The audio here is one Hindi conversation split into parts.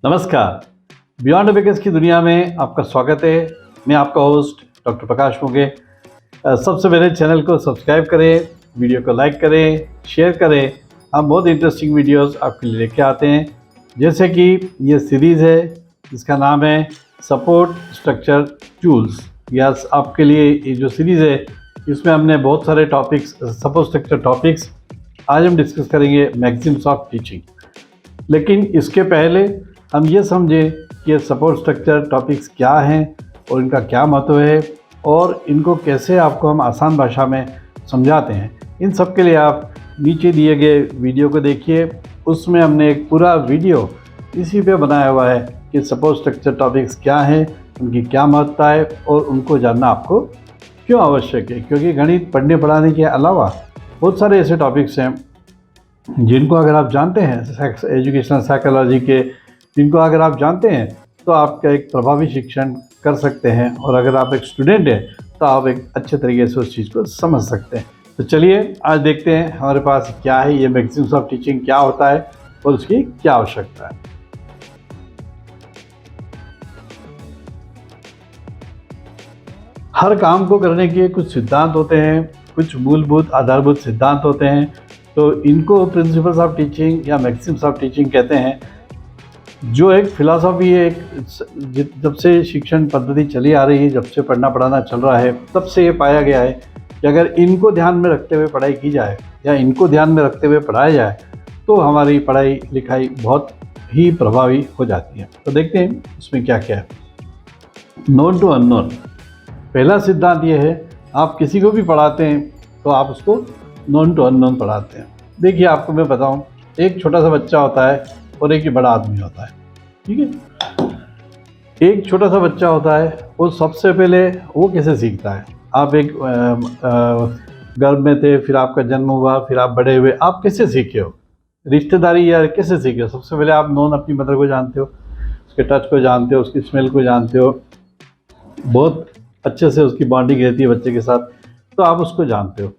नमस्कार। बियॉन्ड अबेकस की दुनिया में आपका स्वागत है। मैं आपका होस्ट डॉक्टर प्रकाश मोगे। सबसे पहले चैनल को सब्सक्राइब करें, वीडियो को लाइक करें, शेयर करें। हम बहुत इंटरेस्टिंग वीडियोस आपके लिए लेके आते हैं, जैसे कि ये सीरीज़ है जिसका नाम है सपोर्ट स्ट्रक्चर टूल्स। यस, आपके लिए ये जो सीरीज़ है इसमें हमने बहुत सारे टॉपिक्स, सपोर्ट स्ट्रक्चर टॉपिक्स आज हम डिस्कस करेंगे, मैक्सिम्स ऑफ टीचिंग। लेकिन इसके पहले हम ये समझें कि ये सपोर्ट स्ट्रक्चर टॉपिक्स क्या हैं और इनका क्या महत्व है और इनको कैसे आपको हम आसान भाषा में समझाते हैं। इन सब के लिए आप नीचे दिए गए वीडियो को देखिए, उसमें हमने एक पूरा वीडियो इसी पे बनाया हुआ है कि सपोर्ट स्ट्रक्चर टॉपिक्स क्या हैं, उनकी क्या महत्ता है और उनको जानना आपको क्यों आवश्यक है। क्योंकि गणित पढ़ने पढ़ाने के अलावा बहुत सारे ऐसे टॉपिक्स हैं जिनको अगर आप जानते हैं, एजुकेशनल साइकोलॉजी के, जिनको अगर आप जानते हैं तो आपका एक प्रभावी शिक्षण कर सकते हैं, और अगर आप एक स्टूडेंट हैं तो आप एक अच्छे तरीके से उस चीज़ को समझ सकते हैं। तो चलिए आज देखते हैं हमारे पास क्या है, ये मैक्सिम्स ऑफ टीचिंग क्या होता है और उसकी क्या आवश्यकता है। हर काम को करने के कुछ सिद्धांत होते हैं, कुछ मूलभूत आधारभूत सिद्धांत होते हैं, तो इनको प्रिंसिपल्स ऑफ टीचिंग या मैक्सिम्स ऑफ टीचिंग कहते हैं। जो एक फिलॉसफी है, जब से शिक्षण पद्धति चली आ रही है, जब से पढ़ना पढ़ाना चल रहा है, तब से ये पाया गया है कि अगर इनको ध्यान में रखते हुए पढ़ाई की जाए या इनको ध्यान में रखते हुए पढ़ाया जाए तो हमारी पढ़ाई लिखाई बहुत ही प्रभावी हो जाती है। तो देखते हैं इसमें क्या क्या है। नोन टू अननोन, पहला सिद्धांत ये है, आप किसी को भी पढ़ाते हैं तो आप उसको नोन टू अननोन पढ़ाते हैं। देखिए आपको मैं बताऊं, एक छोटा सा बच्चा होता है और एक ही बड़ा आदमी होता है, ठीक है। एक छोटा सा बच्चा होता है, वो सबसे पहले वो कैसे सीखता है। आप एक गर्भ में थे, फिर आपका जन्म हुआ, फिर आप बड़े हुए, आप कैसे सीखे हो, रिश्तेदारी या कैसे सीखे हो। सबसे पहले आप नोन अपनी मदर को जानते हो, उसके टच को जानते हो, उसकी स्मेल को जानते हो, बहुत अच्छे से उसकी बॉन्डिंग रहती है बच्चे के साथ, तो आप उसको जानते हो,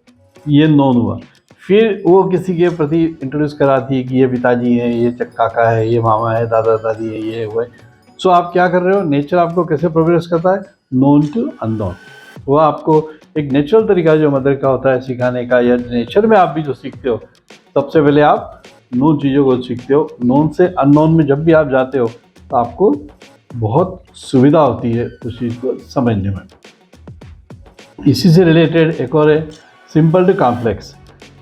ये नोन हुआ। फिर वो किसी के प्रति इंट्रोड्यूस कराती है कि ये पिताजी हैं, ये काका है, ये मामा है, दादा दादी है, ये हुए। सो आप क्या कर रहे हो, नेचर आपको कैसे प्रोग्रेस करता है, नोन टू अननोन। वो आपको एक नेचुरल तरीका जो मदर का होता है सिखाने का, या नेचर में आप भी जो सीखते हो, सबसे पहले आप नोन चीज़ों को सीखते हो। नोन से अननोन में जब भी आप जाते हो तो आपको बहुत सुविधा होती है उस चीज़ को समझने में। इसी से रिलेटेड एक और है, सिंपल टू कॉम्प्लेक्स।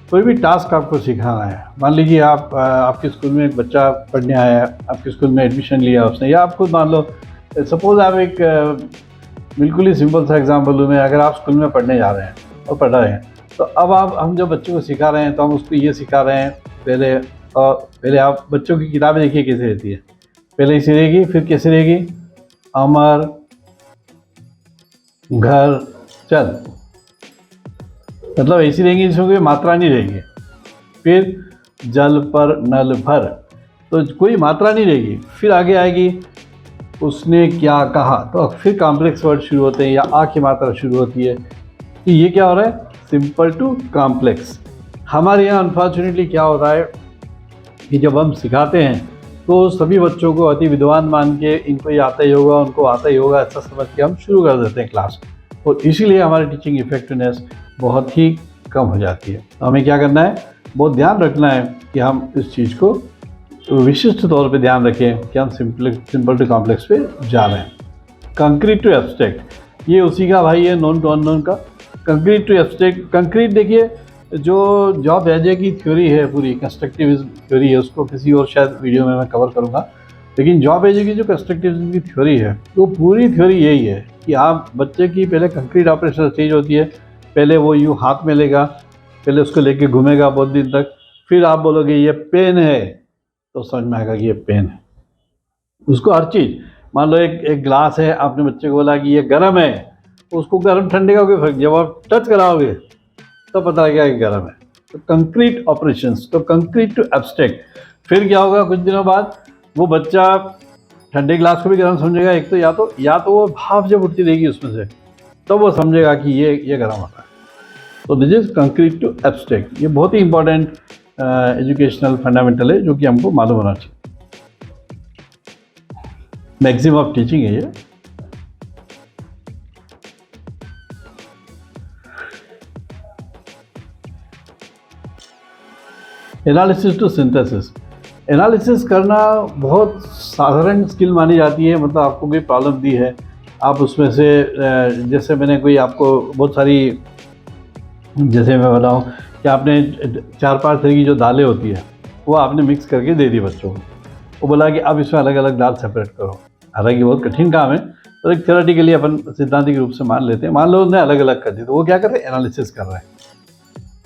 कोई भी टास्क आपको सिखाना है, मान लीजिए आप आपके स्कूल में एक बच्चा पढ़ने आया है, आपके स्कूल में एडमिशन लिया उसने, या आप खुद मान लो, सपोज आप एक बिल्कुल ही सिंपल सा एग्जाम्पल लूँ मैं, अगर आप स्कूल में पढ़ने जा रहे हैं और पढ़ रहे हैं, तो अब हम जो बच्चों को सिखा रहे हैं तो हम उसको ये सिखा रहे हैं, पहले आप बच्चों की किताबें देखिए कैसे रहती है, पहले ऐसी रहेगी, फिर कैसे रहेगी, अमर घर चल, मतलब ऐसी रहेंगी जिसमें कोई मात्रा नहीं रहेगी। फिर जल पर नल भर, तो कोई मात्रा नहीं रहेगी। फिर आगे आएगी उसने क्या कहा, तो फिर कॉम्प्लेक्स वर्ड शुरू होते हैं या आ की मात्रा शुरू होती है। तो ये क्या हो रहा है, सिंपल टू कॉम्प्लेक्स। हमारे यहाँ अनफॉर्चुनेटली क्या होता है कि जब हम सिखाते हैं तो सभी बच्चों को अति विद्वान मान के, इनको ये आता ही होगा, उनको आता ही होगा, ऐसा समझ के हम शुरू कर देते हैं क्लास, और इसीलिए हमारी टीचिंग इफेक्टिवनेस बहुत ही कम हो जाती है। तो हमें क्या करना है, बहुत ध्यान रखना है कि हम इस चीज़ को विशिष्ट तौर पे ध्यान रखें कि हम सिंपल टू कॉम्प्लेक्स पे जा रहे हैं। कंक्रीट टू एब्स्ट्रैक्ट, ये उसी का भाई है, नोन टू अननोन का। कंक्रीट टू एब्स्ट्रैक्ट, कंक्रीट देखिए, जो जॉब एजे की थ्योरी है, पूरी कंस्ट्रक्टिविज्म थ्योरी है, उसको किसी और शायद वीडियो में मैं कवर करूँगा, लेकिन जॉब एजे की जो कंस्ट्रक्टिविज्म की थ्योरी है, तो पूरी थ्योरी यही है कि आप बच्चे की पहले कंक्रीट ऑपरेशन स्टेज होती है, पहले वो यूँ हाथ में लेगा, पहले उसको लेके घूमेगा बहुत दिन तक, फिर आप बोलोगे ये पेन है, तो समझ में आएगा कि ये पेन है। उसको हर चीज़, मान लो एक ग्लास है, आपने बच्चे को बोला कि ये गर्म है, उसको गर्म ठंडे का कोई फर्क, जब आप टच कराओगे तो पता लगेगा कि गर्म है। तो कंक्रीट ऑपरेशंस, तो कंक्रीट टू एब्स्ट्रैक्ट। फिर क्या होगा, कुछ दिनों बाद वो बच्चा ठंडे ग्लास को भी गर्म समझेगा, एक तो या तो वो भाप जब उठती रहेगी उसमें से, तो वो समझेगा कि ये गर्म होता है। तो this is concrete to abstract. ये बहुत ही इंपॉर्टेंट एजुकेशनल फंडामेंटल है जो कि हमको मालूम होना चाहिए। मैक्सिम ऑफ टीचिंग है ये। एनालिसिस टू सिंथेसिस, एनालिसिस करना बहुत साधारण स्किल मानी जाती है। मतलब आपको कोई प्रॉब्लम दी है, आप उसमें से जैसे मैंने कोई आपको बहुत सारी, जैसे मैं बताऊं कि आपने 4-5 तरह की जो दालें होती है वो आपने मिक्स करके दे दी बच्चों को, वो बोला कि अब इसमें अलग अलग दाल सेपरेट करो। हालांकि बहुत कठिन काम है, तो एक थ्योरेटिकली अपन सिद्धांतिक रूप से मान लेते हैं। मान लो उन्हें अलग अलग कर दी, तो वो क्या कर रहे हैं, एनालिसिस कर रहे हैं।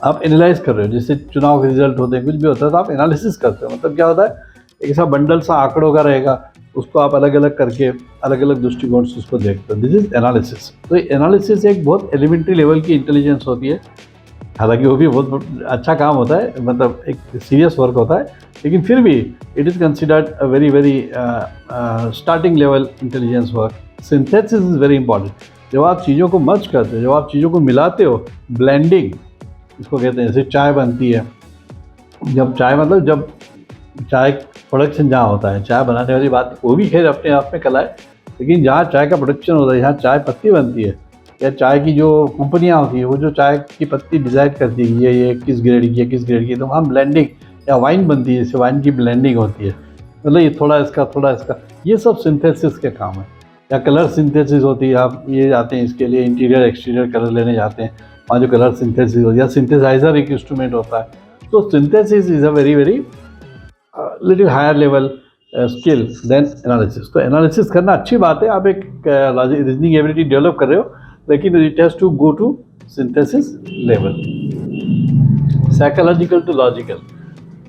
आप एनालाइज कर रहे हो, जैसे चुनाव के रिजल्ट होते हैं, कुछ भी होता है तो आप एनालिसिस करते हो। मतलब क्या होता है, एक ऐसा बंडल सा आंकड़ों का रहेगा, उसको आप अलग अलग करके अलग अलग दृष्टिकोण से उसको देखते हो। This is analysis. तो एनालिसिस एक बहुत एलिमेंट्री लेवल की इंटेलिजेंस होती है। हालांकि वो भी बहुत अच्छा काम होता है, मतलब एक सीरियस वर्क होता है, लेकिन फिर भी it is considered a very very starting level intelligence work. Synthesis is very important. जब आप चीज़ों को मर्ज करते हो, जब आप चीज़ों को मिलाते हो, ब्लेंडिंग इसको कहते हैं। जैसे चाय बनती है, जब चाय मतलब जब चाय प्रोडक्शन जहाँ होता है, चाय बनाने वाली बात वो भी खैर अपने आप में कला है, लेकिन जहाँ चाय का प्रोडक्शन होता है, जहाँ चाय पत्ती बनती है या चाय की जो कंपनियाँ होती है, वो जो चाय की पत्ती डिज़ाइन करती है ये किस ग्रेड की है, किस ग्रेड की, तो वहाँ ब्लेंडिंग या वाइन बनती है, जैसे वाइन की ब्लेंडिंग होती है, मतलब ये थोड़ा इसका, ये सब सिंथेसिस के काम है। या कलर सिंथेसिस होती है, आप ये जाते हैं इसके लिए इंटीरियर एक्सटीरियर कलर लेने जाते हैं, वहाँ जो कलर सिंथेसिस होती है, या सिंथेसाइजर एक इंस्ट्रूमेंट होता है। तो synthesis is a very very little higher level skill than analysis. तो एनालिसिस करना अच्छी बात है, आप एक रीजनिंग एबिलिटी डेवलप कर रहे हो, लेकिन it has to go to synthesis level. Psychological to logical,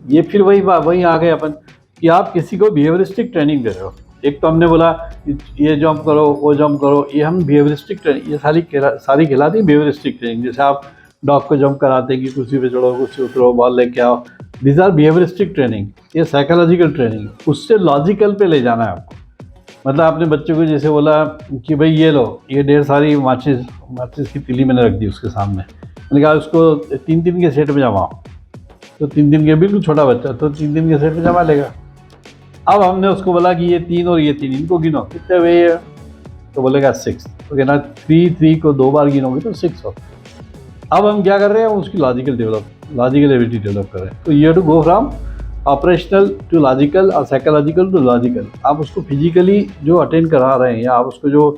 ये फिर वही आ गए अपन कि आप किसी को बिहेवियरिस्टिक ट्रेनिंग दे रहे हो। एक तो हमने बोला ये जंप करो, वो जंप करो, ये हम बिहेवियरिस्टिक ट्रेनिंग, ये सारी खिलाती है बिहेवियरिस्टिक ट्रेनिंग। जैसे आप डॉग को जंप कराते हैं कि कुर्सी पे चढ़ो, कुर्सी उतरो, बॉल लेके आओ, दिस आर बिहेवियरिस्टिक ट्रेनिंग। ये साइकोलॉजिकल ट्रेनिंग, उससे लॉजिकल पे ले जाना है आपको। मतलब आपने बच्चे को जैसे बोला कि भाई ये लो, ये ढेर सारी माचिस की तिली मैंने रख दी उसके सामने, मैंने कहा उसको 3-3 के सेट में जमाओ। तो 3-3 के, बिल्कुल छोटा बच्चा तो 3-3 के सेट में जमा लेगा। अब हमने उसको बोला कि ये 3 और ये 3, इनको गिनो कितने हुए ये, तो बोलेगा 6। तो कहना 3 को 2 बार गिनोगे तो 6 हो। अब हम क्या कर रहे हैं, उसकी लॉजिकल एबिलिटी डेवलप कर रहे हैं। तो you have to go from operational to logical और साइकोलॉजिकल टू लॉजिकल। आप उसको फिजिकली जो अटेंड करा रहे हैं, या आप उसको जो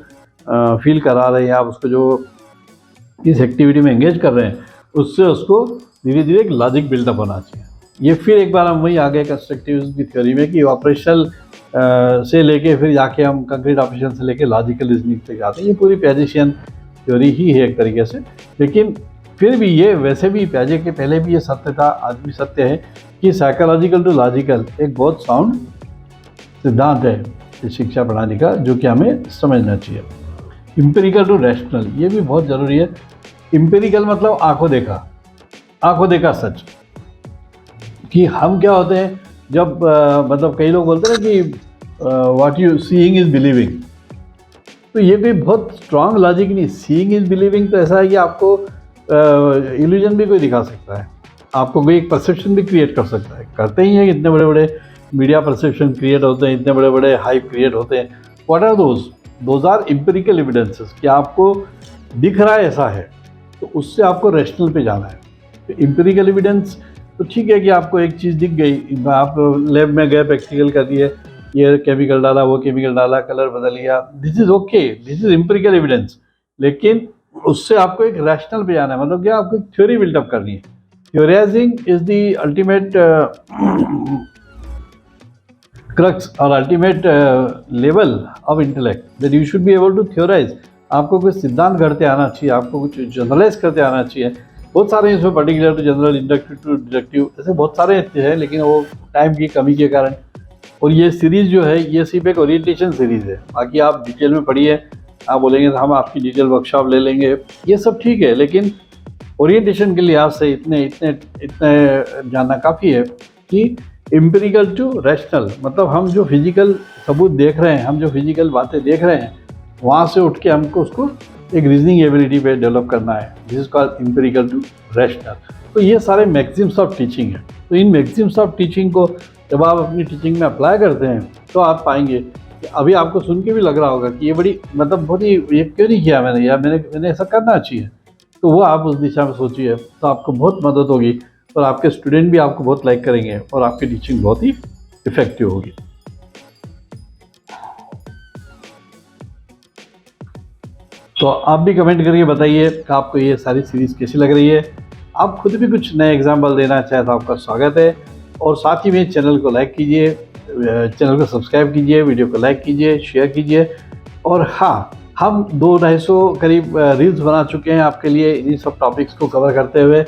फील करा रहे हैं, या आप उसको जो इस एक्टिविटी में एंगेज कर रहे हैं, उससे उसको धीरे धीरे एक लॉजिक बिल्डअप होना चाहिए। ये फिर एक बार हम वही आ गए कंस्ट्रक्टिविज्म की थ्योरी में कि ऑपरेशनल से लेके फिर जाके हम कंक्रीट ऑपरेशन से लेके लॉजिकल रीजनिंग तक जाते हैं। ये पूरी पियाजेशियन थ्योरी ही है एक तरीके से। लेकिन फिर भी ये वैसे भी पियाजे के पहले भी ये सत्य था, आज भी सत्य है कि साइकोलॉजिकल टू लॉजिकल एक बहुत साउंड सिद्धांत है इस शिक्षा प्रणाली का, जो कि हमें समझना चाहिए। एम्पिरिकल टू रैशनल, ये भी बहुत ज़रूरी है। एम्पिरिकल मतलब आंखों देखा सच, कि हम क्या होते हैं जब मतलब कई लोग बोलते हैं ना कि what you seeing is believing, तो ये भी बहुत स्ट्रांग लॉजिक नहीं। सीइंग इज बिलीविंग तो ऐसा है कि आपको इल्यूजन भी कोई दिखा सकता है, आपको कोई एक परसेप्शन भी क्रिएट कर सकता है। करते ही हैं, इतने बड़े बड़े मीडिया परसेप्शन क्रिएट होते हैं, इतने बड़े बड़े हाइप क्रिएट होते हैं। What are those are empirical evidences, कि आपको दिख रहा है ऐसा है, तो उससे आपको रैशनल पे जाना है। तो एम्पिरिकल एविडेंस तो ठीक है कि आपको एक चीज़ दिख गई, आप लैब में गए, प्रैक्टिकल कर दिए, ये केमिकल डाला, वो केमिकल डाला, कलर बदल गया, this is okay, this is empirical evidence. लेकिन उससे आपको एक रैशनल पे जाना है, मतलब क्या, आपको एक थ्योरी बिल्डअप करनी है। Theorising is the ultimate crux और ultimate level of intellect, that you should be able to theorise. आपको कुछ सिद्धांत करते आना चाहिए, आपको कुछ जनरलाइज करते आना चाहिए। बहुत सारे इसमें particular to general, inductive to deductive, ऐसे बहुत सारे हैं, लेकिन वो टाइम की कमी के कारण। और ये सीरीज़ जो है, ये सिर्फ एक ओरिएंटेशन सीरीज़ है। बाकी आप डिटेल में पढ़िए, आप बोलेंगे तो हम आपकी डिटेल वर्कशॉप ले लेंगे, ये सब ठीक है, लेकिन ओरिएंटेशन के लिहाज से इतने जानना काफ़ी है कि एम्पिरिकल टू रैशनल, मतलब हम जो फिजिकल सबूत देख रहे हैं, हम जो फिजिकल बातें देख रहे हैं, वहाँ से उठ के हमको उसको एक रीजनिंग एबिलिटी पे डेवलप करना है, this is called empirical to rational. तो ये सारे मैक्सिम्स ऑफ टीचिंग है। तो इन मैक्सिम्स ऑफ टीचिंग को जब आप अपनी टीचिंग में अप्लाई करते हैं, तो आप पाएंगे अभी आपको सुन के भी लग रहा होगा कि ये बड़ी मतलब बहुत ही, ये क्यों नहीं किया मैंने, या मैंने ऐसा करना चाहिए, तो वो आप उस दिशा में सोचिए, तो आपको बहुत मदद होगी और आपके स्टूडेंट भी आपको बहुत लाइक करेंगे और आपकी टीचिंग बहुत ही इफेक्टिव होगी। तो आप भी कमेंट करके बताइए कि आपको ये सारी सीरीज़ कैसी लग रही है। आप खुद भी कुछ नए एग्जाम्पल देना चाहें तो आपका स्वागत है, और साथ ही में चैनल को लाइक कीजिए, चैनल को सब्सक्राइब कीजिए, वीडियो को लाइक कीजिए, शेयर कीजिए। और हाँ, हम 200-250 करीब रील्स बना चुके हैं आपके लिए इन सब टॉपिक्स को कवर करते हुए,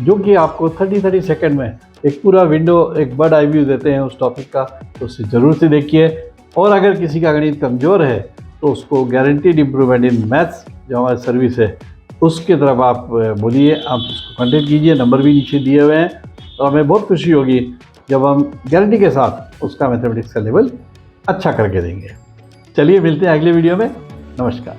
जो कि आपको 30 सेकंड में एक पूरा विंडो, एक बर्ड आई व्यू देते हैं उस टॉपिक का, तो उसे ज़रूर से देखिए। और अगर किसी का गणित कमज़ोर है तो उसको गारंटीड इम्प्रूवमेंट इन मैथ्स जो हमारी सर्विस है उसकी तरफ आप बोलिए, आप उसको कॉन्टेक्ट कीजिए, नंबर भी नीचे दिए हुए हैं। तो हमें बहुत खुशी होगी जब हम गारंटी के साथ उसका मैथमेटिक्स का लेवल अच्छा करके देंगे। चलिए मिलते हैं अगले वीडियो में। नमस्कार।